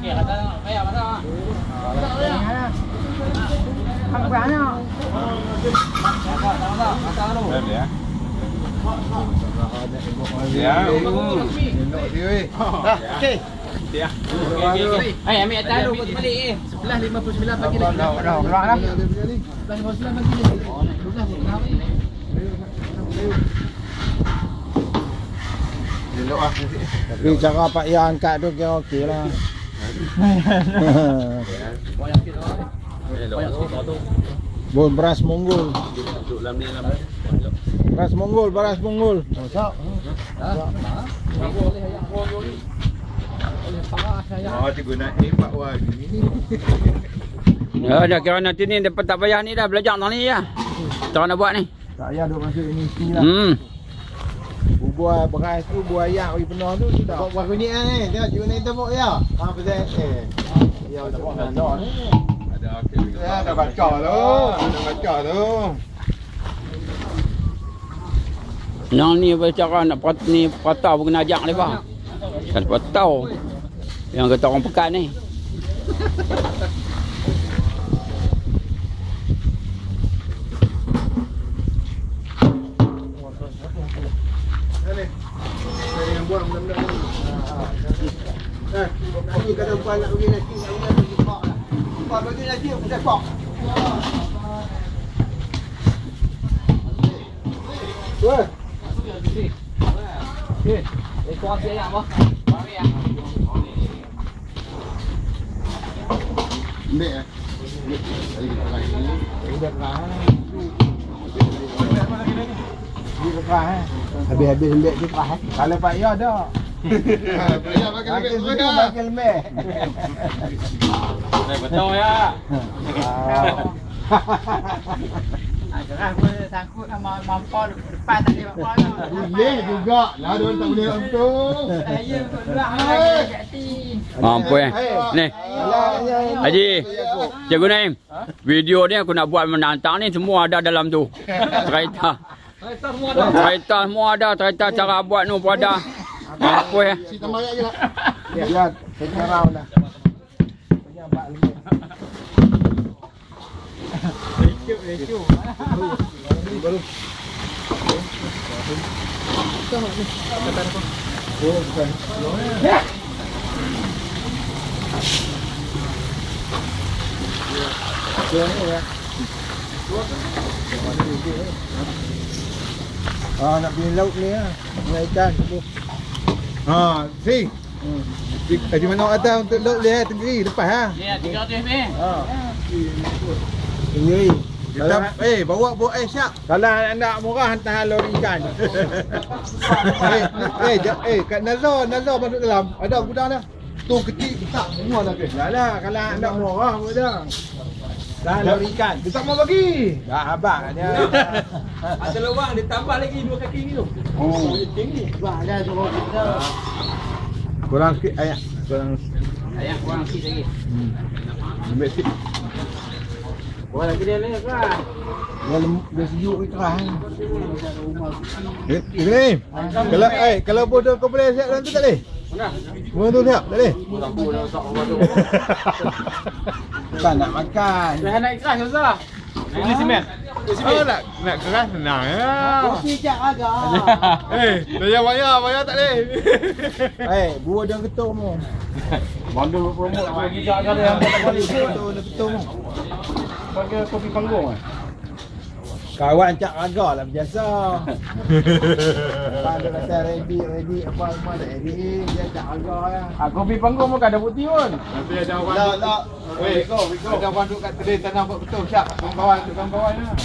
Okey, kata bayar mana? Apa berapa? Berapa ya? Ya. Elok dia weh. Okey. Ya. Okey. Hai, ambil atas dulu buat balik eh. 11.59 pagi dah. Dah, keluar dah. 11.59 pagi dah. 12 kenapa ni? Elok ah. Tapi cara Pak Ya angkat tu kira okey lah. Banyak sikit dah. Banyak sikit tu. Bon beras Monggol. Duduk dalam ni dalam. Beras Monggol, beras Monggol. Masak. Boleh ayam Monggol ni. Boleh parah saya. Oh, cikgu nak hebat wah ni. Ya, dah kira nanti ni dapat tak payah ni dah belajar tang ni ya. Cara nak buat ni. Tak payah duk masuk universiti lah. Buah beras tu, buah ayak bagi penuh tu sudah. Buat kunyit ni. Tengok cikgu nak tepuk ya. Ha pasal ya tak buat nak ni. Ada okey. Ya dah baca tu. Dah baca tu. Yang ni cara nak ni patau pun kena ajak lepas. Kan patau. Yang kata orang pekat ni. Yang buat benda-benda ni. Ni kalau buat nak pergi nanti nak pergi pak lah. Pak bagi nanti aku dah pak. Weh. Okey. Ekor si ayam bah. Ambil eh. Tadi kita try ni. Udah kerah. Dia kerah. Habis-habis lembek dia kerah. Kalau Pak Ya dah. Bayar pakai lebih. Pakai lembek. Betul ya. Kerah pun sangkut sama mampau depan tak boleh mampau dah. Boleh juga. Lah dia tak boleh untung. Saya berat lagi kat hati. Mampu eh. Ni. Haji. Cikgu Naim. Video ni aku nak buat menantang ni semua ada dalam tu. Cerita. Cerita semua ada. Cerita cara buat ni pun ada. Mampu eh. Si tambah je lah. Ya, sekarang dah. Penyampak lembek. Lecu. Baru. Oh, bukan. Ah, nak pergi laut ni lah. Dengan ikan. Ha, si. Di mana orang datang untuk laut dia negeri lepas ha. Ya, 300 ni. Ha. Ini. Kita bawa buat siap. Kalau nak murah hantar lori ikan. Kat Nazar masuk dalam. Ada gudang dah. Tu kecil besar semua dah ke. Yalah, kalau nak murah pun dah. Dah lori ikan. Dia tak mau bagi. Dah abang dia. Ada lubang dia tambah lagi 2 kaki ni tu. Oh. Tinggi. Wah, dah suruh kita. Kurang sikit ayat. Ayah kurang sikit lagi. Ambil sikit. Orang lagi dia ni kerah. Dia sejuk ke kerah. Ni. Kalau bodoh kau boleh siap dalam tu tak boleh? Mana tu siap? Tak boleh? Bukan nak makan. Dah nak ikhlas Ustaz. Ini semen. Oh nak keras senang ya. Kopi cak agak. Dah bayar tak boleh. Buah dia ketum tu. Bandul promote apa bijak kali yang tak boleh Ketum dia ketum tu. pakai kopi panggung ah. Kawan cak raga lah biasa. Ada kata ready apa semua dah ready. Dia cak raga lah. Kopi panggung pun ada putih pun. Nanti ada orang. Tak. Weh, ada orang duduk kat kedai tanah buat betul siap. Kawan-kawan lah.